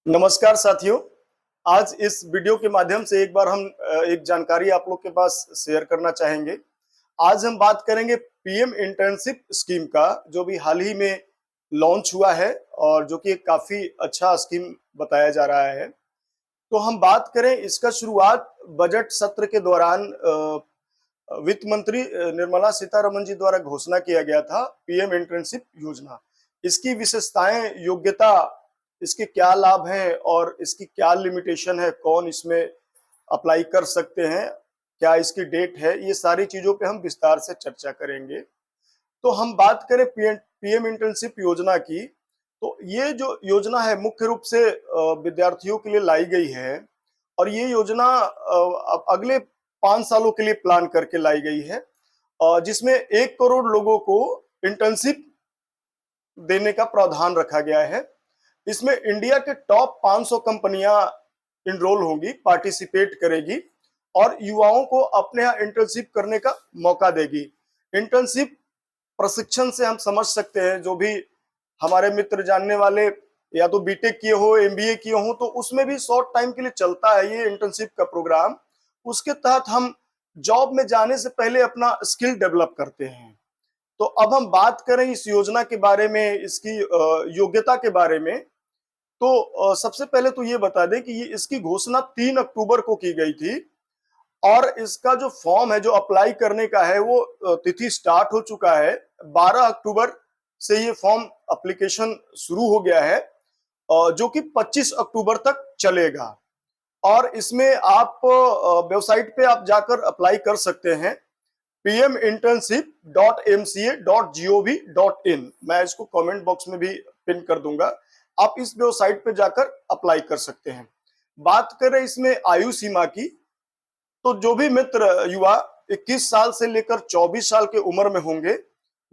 नमस्कार साथियों। आज इस वीडियो के माध्यम से एक बार हम एक जानकारी आप लोग के पास शेयर करना चाहेंगे। आज हम बात करेंगे पीएम इंटर्नशिप स्कीम का, जो भी हाल ही में लॉन्च हुआ है और जो कि एक काफी अच्छा स्कीम बताया जा रहा है। तो हम बात करें, इसका शुरुआत बजट सत्र के दौरान वित्त मंत्री निर्मला सीतारमण जी द्वारा घोषणा किया गया था, पीएम इंटर्नशिप योजना। इसकी विशेषताएं, योग्यता, इसके क्या लाभ हैं और इसकी क्या लिमिटेशन है, कौन इसमें अप्लाई कर सकते हैं, क्या इसकी डेट है, ये सारी चीजों पे हम विस्तार से चर्चा करेंगे। तो हम बात करें पीएम इंटर्नशिप योजना की, तो ये जो योजना है मुख्य रूप से विद्यार्थियों के लिए लाई गई है और ये योजना अब अगले 5 सालों के लिए प्लान करके लाई गई है, जिसमें 1 करोड़ लोगों को इंटर्नशिप देने का प्रावधान रखा गया है। इसमें इंडिया के टॉप 500 कंपनियां इनरोल होंगी, पार्टिसिपेट करेगी और युवाओं को अपने यहाँ इंटर्नशिप करने का मौका देगी। इंटर्नशिप प्रशिक्षण से हम समझ सकते हैं, जो भी हमारे मित्र जानने वाले या तो बीटेक किए हो, एमबीए किए हो, तो उसमें भी शॉर्ट टाइम के लिए चलता है ये इंटर्नशिप का प्रोग्राम। उसके तहत हम जॉब में जाने से पहले अपना स्किल डेवलप करते हैं। तो अब हम बात करें इस योजना के बारे में, इसकी योग्यता के बारे में। तो सबसे पहले तो ये बता दें कि ये इसकी घोषणा 3 अक्टूबर को की गई थी और इसका जो फॉर्म है, जो अप्लाई करने का है, वो तिथि स्टार्ट हो चुका है। 12 अक्टूबर से ये फॉर्म एप्लीकेशन शुरू हो गया है, जो कि 25 अक्टूबर तक चलेगा। और इसमें आप वेबसाइट पे आप जाकर अप्लाई कर सकते हैं, pminternship.mca.gov.in। मैं इसको कमेंट बॉक्स में भी पिन कर दूंगा, आप इस वेबसाइट पे जाकर अप्लाई कर सकते हैं। बात करें इसमें आयु सीमा की, तो जो भी मित्र युवा 21 साल से लेकर 24 साल के उम्र में होंगे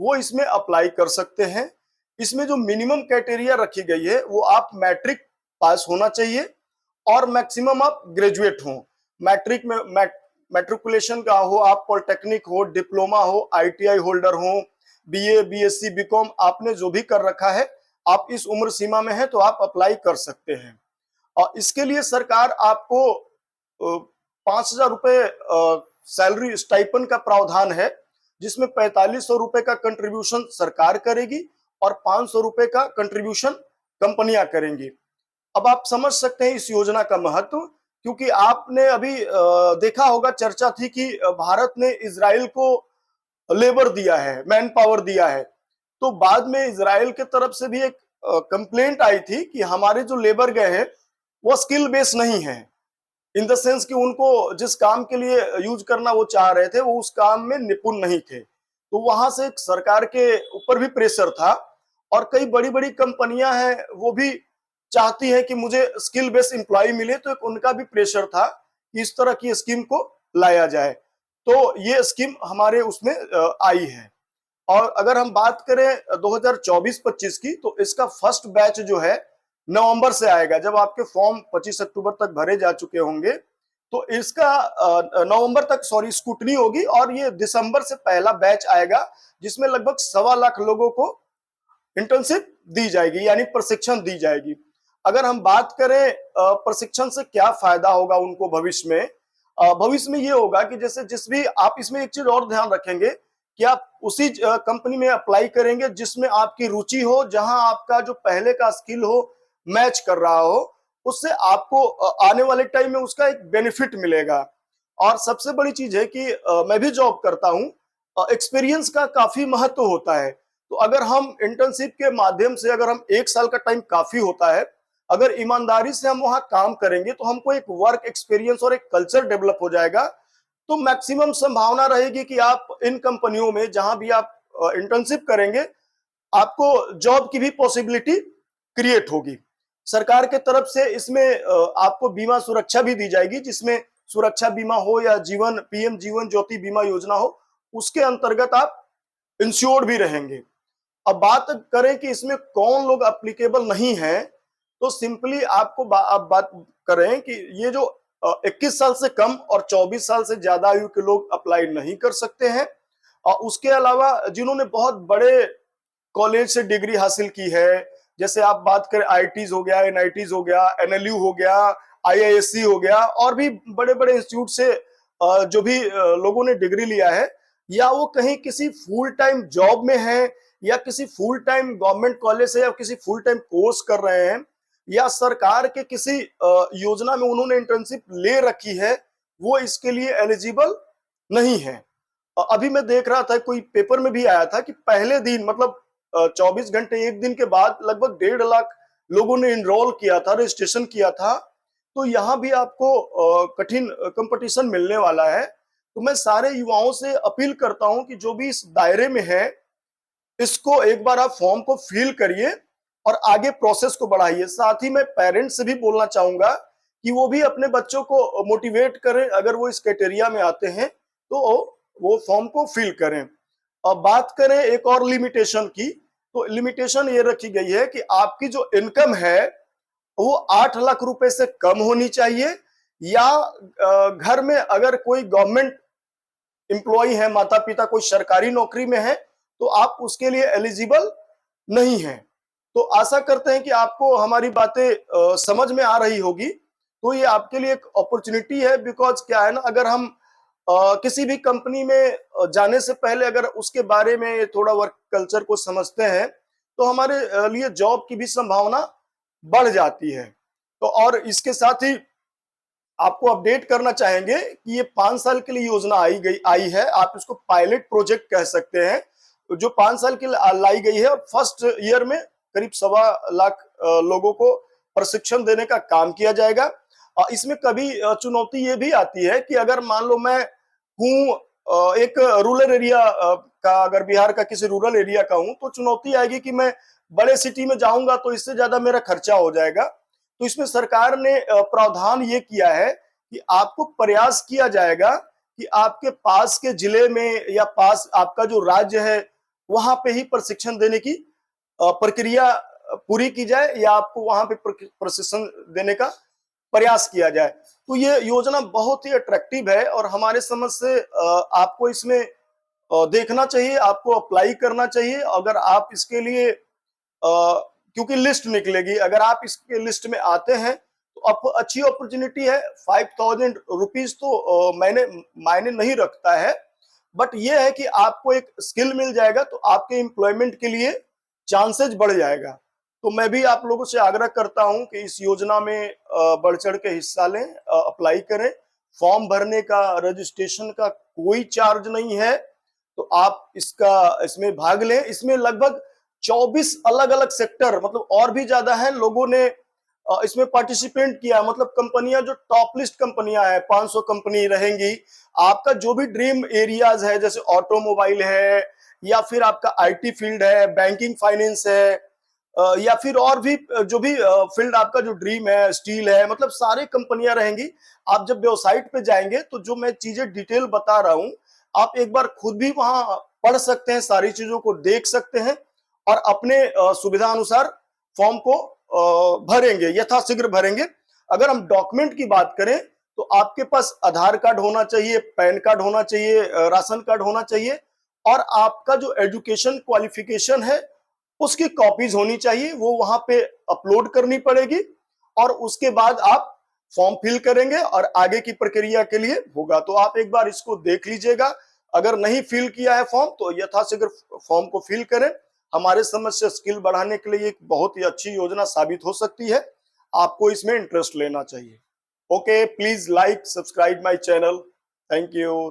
वो इसमें अप्लाई कर सकते हैं। इसमें जो मिनिमम क्राइटेरिया रखी गई है वो आप मैट्रिक पास होना चाहिए और मैक्सिमम आप ग्रेजुएट हो। मैट्रिक में मैट्रिकुलेशन का हो, आप पॉलिटेक्निक हो, डिप्लोमा हो, आईटीआई होल्डर हो, बीए, बीएससी, बीकॉम आपने जो भी कर रखा है, आप इस उम्र सीमा में है तो आप अप्लाई कर सकते हैं। और इसके लिए सरकार आपको 5,000 रुपए सैलरी स्टाइपन का प्रावधान है, जिसमें 4500 रुपए का कंट्रीब्यूशन सरकार करेगी और 500 रुपए का कंट्रीब्यूशन कंपनियां करेंगी। अब आप समझ सकते हैं इस योजना का महत्व, क्योंकि आपने अभी देखा होगा, चर्चा थी कि भारत ने इजराइल को लेबर दिया है, मैन पावर दिया है। तो बाद में इजराइल के तरफ से भी एक कंप्लेंट आई थी कि हमारे जो लेबर गए हैं वो स्किल बेस नहीं है, इन द सेंस कि उनको जिस काम के लिए यूज करना वो चाह रहे थे वो उस काम में निपुण नहीं थे। तो वहां से सरकार के ऊपर भी प्रेशर था और कई बड़ी बड़ी कंपनियां हैं वो भी चाहती है कि मुझे स्किल बेस्ड एम्प्लॉय मिले, तो एक उनका भी प्रेशर था कि इस तरह की स्कीम को लाया जाए। तो ये स्कीम हमारे उसमें आई है। और अगर हम बात करें 2024-25 की, तो इसका फर्स्ट बैच जो है नवंबर से आएगा। जब आपके फॉर्म 25 अक्टूबर तक भरे जा चुके होंगे तो इसका नवंबर तक स्क्रूटनी होगी और ये दिसंबर से पहला बैच आएगा, जिसमें लगभग 1.25 लाख लोगों को इंटर्नशिप दी जाएगी, यानी प्रशिक्षण दी जाएगी। अगर हम बात करें प्रशिक्षण से क्या फायदा होगा उनको भविष्य में, भविष्य में ये होगा कि जैसे जिस भी आप इसमें एक चीज और ध्यान रखेंगे कि आप उसी कंपनी में अप्लाई करेंगे जिसमें आपकी रुचि हो, जहां आपका जो पहले का स्किल हो मैच कर रहा हो, उससे आपको आने वाले टाइम में उसका एक बेनिफिट मिलेगा। और सबसे बड़ी चीज है कि मैं भी जॉब करता हूं, एक्सपीरियंस का काफी महत्व होता है। तो अगर हम इंटर्नशिप के माध्यम से, अगर हम 1 साल का टाइम काफी होता है, अगर ईमानदारी से हम वहां काम करेंगे तो हमको एक वर्क एक्सपीरियंस और एक कल्चर डेवलप हो जाएगा। तो मैक्सिमम संभावना रहेगी कि आप इन कंपनियों में जहां भी आप इंटर्नशिप करेंगे, आपको जॉब की भी पॉसिबिलिटी क्रिएट होगी। सरकार के तरफ से इसमें आपको बीमा सुरक्षा भी दी जाएगी, जिसमें सुरक्षा बीमा हो या जीवन पीएम जीवन ज्योति बीमा योजना हो, उसके अंतर्गत आप इंश्योर्ड भी रहेंगे। अब बात करें कि इसमें कौन लोग एप्लीकेबल नहीं है, तो सिंपली आपको आप बात करें कि ये जो 21 साल से कम और 24 साल से ज्यादा आयु के लोग अप्लाई नहीं कर सकते हैं। और उसके अलावा जिन्होंने बहुत बड़े कॉलेज से डिग्री हासिल की है, जैसे आप बात करें आईआईटीज हो गया, एनआईटीज हो गया, एनएलयू हो गया, आईआईएससी हो गया, और भी बड़े बड़े इंस्टीट्यूट से जो भी लोगों ने डिग्री लिया है, या वो कहीं किसी फुल टाइम जॉब में है, या किसी फुल टाइम गवर्नमेंट कॉलेज से या किसी फुल टाइम कोर्स कर रहे हैं, या सरकार के किसी योजना में उन्होंने इंटर्नशिप ले रखी है, वो इसके लिए एलिजिबल नहीं है। अभी मैं देख रहा था, कोई पेपर में भी आया था कि पहले दिन मतलब 24 घंटे एक दिन के बाद लगभग 1.5 लाख लोगों ने इनरोल किया था, रजिस्ट्रेशन किया था। तो यहाँ भी आपको कठिन कंपटीशन मिलने वाला है। तो मैं सारे युवाओं से अपील करता हूं कि जो भी इस दायरे में है, इसको एक बार आप फॉर्म को फिल करिए और आगे प्रोसेस को बढ़ाइए। साथ ही मैं पेरेंट्स से भी बोलना चाहूंगा कि वो भी अपने बच्चों को मोटिवेट करें, अगर वो इस क्राइटेरिया में आते हैं तो वो फॉर्म को फिल करें। अब बात करें एक और लिमिटेशन की, तो लिमिटेशन ये रखी गई है कि आपकी जो इनकम है वो 8 लाख रुपए से कम होनी चाहिए, या घर में अगर कोई गवर्नमेंट एम्प्लॉय है, माता पिता कोई सरकारी नौकरी में है, तो आप उसके लिए एलिजिबल नहीं है। तो आशा करते हैं कि आपको हमारी बातें समझ में आ रही होगी। तो ये आपके लिए एक अपॉर्चुनिटी है, बिकॉज क्या है ना, अगर हम किसी भी कंपनी में जाने से पहले अगर उसके बारे में थोड़ा वर्क कल्चर को समझते हैं, तो हमारे लिए जॉब की भी संभावना बढ़ जाती है। तो और इसके साथ ही आपको अपडेट करना चाहेंगे कि ये 5 साल के लिए योजना आई है, आप इसको पायलट प्रोजेक्ट कह सकते हैं। जो 5 साल के लिए लाई गई है, फर्स्ट ईयर में करीब 1.25 लाख लोगों को प्रशिक्षण देने का काम किया जाएगा। इसमें कभी चुनौती ये भी आती है कि अगर मान लो मैं हूँ एक रूरल एरिया का, अगर बिहार का किसी रूरल एरिया का हूँ, तो चुनौती आएगी कि मैं बड़े सिटी में जाऊंगा तो इससे ज्यादा मेरा खर्चा हो जाएगा। तो इसमें सरकार ने प्रावधान ये किया है कि आपको प्रयास किया जाएगा कि आपके पास के जिले में या पास आपका जो राज्य है वहां पे ही प्रशिक्षण देने की प्रक्रिया पूरी की जाए, या आपको वहां पे प्रशिक्षण देने का प्रयास किया जाए। तो ये योजना बहुत ही अट्रैक्टिव है और हमारे समझ से आपको इसमें देखना चाहिए, आपको अप्लाई करना चाहिए। अगर आप इसके लिए क्योंकि लिस्ट निकलेगी, अगर आप इसके लिस्ट में आते हैं तो अब अच्छी अपॉर्चुनिटी है। 5,000 रुपीज तो मायने नहीं रखता है, बट ये है कि आपको एक स्किल मिल जाएगा, तो आपके एम्प्लॉयमेंट के लिए चांसेस बढ़ जाएगा। तो मैं भी आप लोगों से आग्रह करता हूं कि इस योजना में बढ़ चढ़ के हिस्सा लें, अप्लाई करें। फॉर्म भरने का, रजिस्ट्रेशन का कोई चार्ज नहीं है, तो आप इसमें भाग लें। इसमें लगभग 24 अलग अलग सेक्टर, मतलब और भी ज्यादा है, लोगों ने इसमें पार्टिसिपेट किया। मतलब कंपनियां जो टॉप लिस्ट कंपनियां हैं, 500 कंपनी रहेंगी। आपका जो भी ड्रीम एरियाज है, जैसे ऑटोमोबाइल है, या फिर आपका आईटी फील्ड है, बैंकिंग फाइनेंस है, या फिर और भी जो भी फील्ड आपका जो ड्रीम है, स्टील है, मतलब सारे कंपनियां रहेंगी। आप जब वेबसाइट पे जाएंगे तो जो मैं चीजें डिटेल बता रहा हूं, आप एक बार खुद भी वहां पढ़ सकते हैं, सारी चीजों को देख सकते हैं और अपने सुविधा अनुसार फॉर्म को भरेंगे, यथाशीघ्र भरेंगे। अगर हम डॉक्यूमेंट की बात करें तो आपके पास आधार कार्ड होना चाहिए, पैन कार्ड होना चाहिए, राशन कार्ड होना चाहिए, और आपका जो एजुकेशन क्वालिफिकेशन है उसकी कॉपीज होनी चाहिए। वो वहां पे अपलोड करनी पड़ेगी और उसके बाद आप फॉर्म फिल करेंगे और आगे की प्रक्रिया के लिए होगा। तो आप एक बार इसको देख लीजिएगा। अगर नहीं फिल किया है फॉर्म तो यथाशीघ्र फॉर्म को फिल करें। हमारे समझ से स्किल बढ़ाने के लिए एक बहुत ही अच्छी योजना साबित हो सकती है। आपको इसमें इंटरेस्ट लेना चाहिए। Okay, please like, subscribe my channel. Thank you.